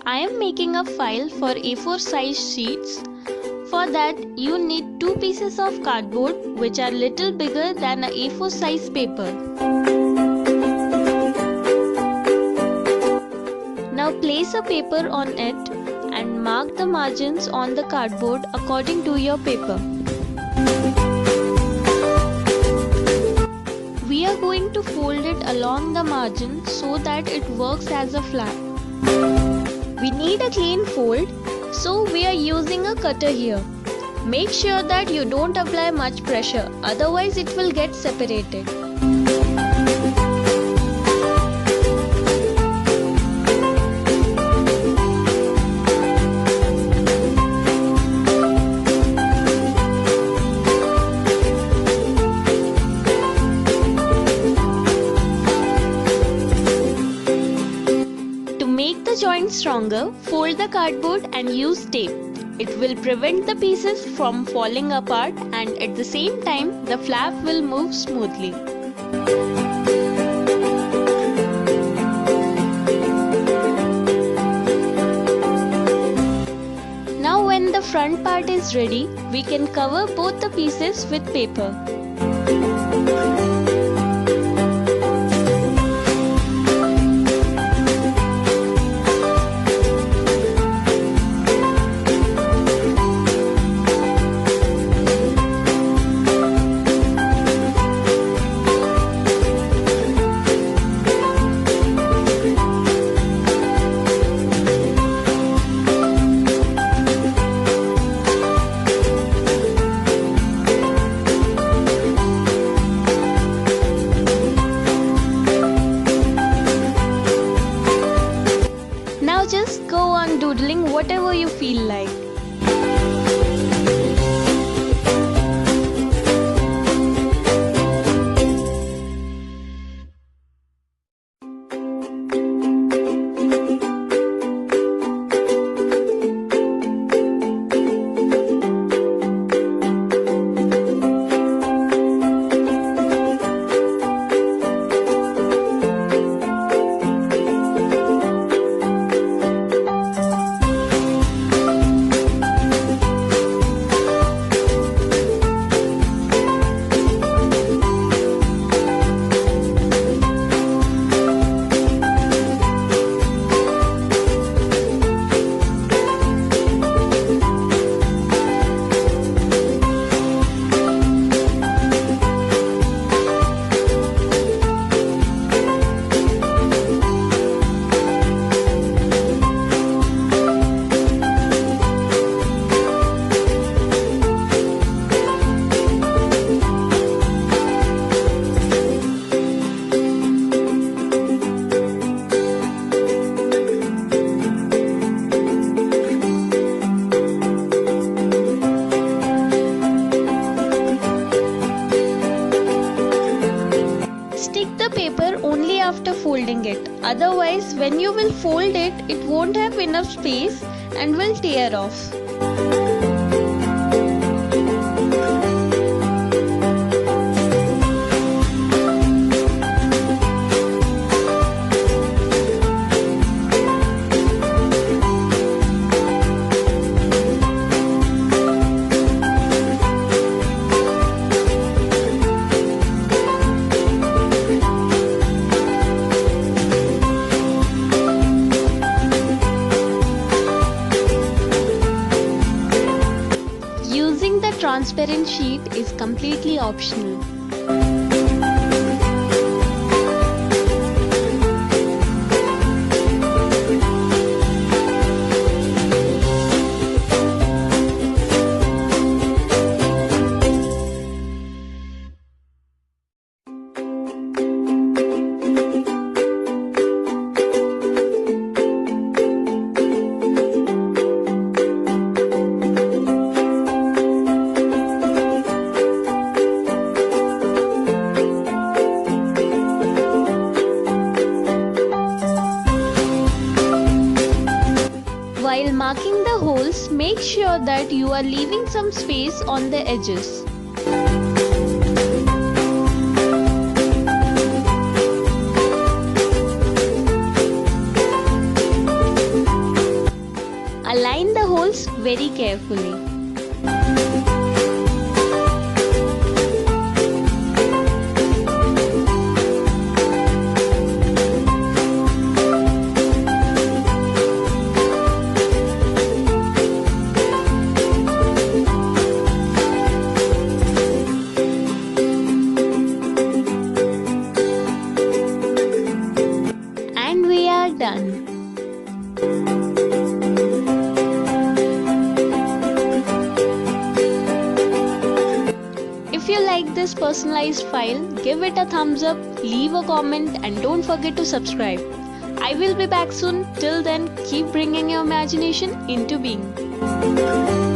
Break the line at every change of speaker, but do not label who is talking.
I am making a file for A4 size sheets. For that, you need two pieces of cardboard which are little bigger than a A4 size paper. Now place a paper on it and mark the margins on the cardboard according to your paper. We are going to fold it along the margin so that it works as a flap. We need a clean fold, so we are using a cutter here. Make sure that you don't apply much pressure, otherwise it will get separated. Joint stronger, fold the cardboard and use tape. It will prevent the pieces from falling apart and at the same time the flap will move smoothly. Now when the front part is ready, we can cover both the pieces with paper. Just go on doodling whatever you feel like. After folding it, otherwise when you will fold it, it won't have enough space and will tear off. Transparent sheet is completely optional. While marking the holes, make sure that you are leaving some space on the edges. very carefully. And we are done. If you like this personalized file, give it a thumbs up, leave a comment and don't forget to subscribe. I will be back soon. Till then, keep bringing your imagination into being.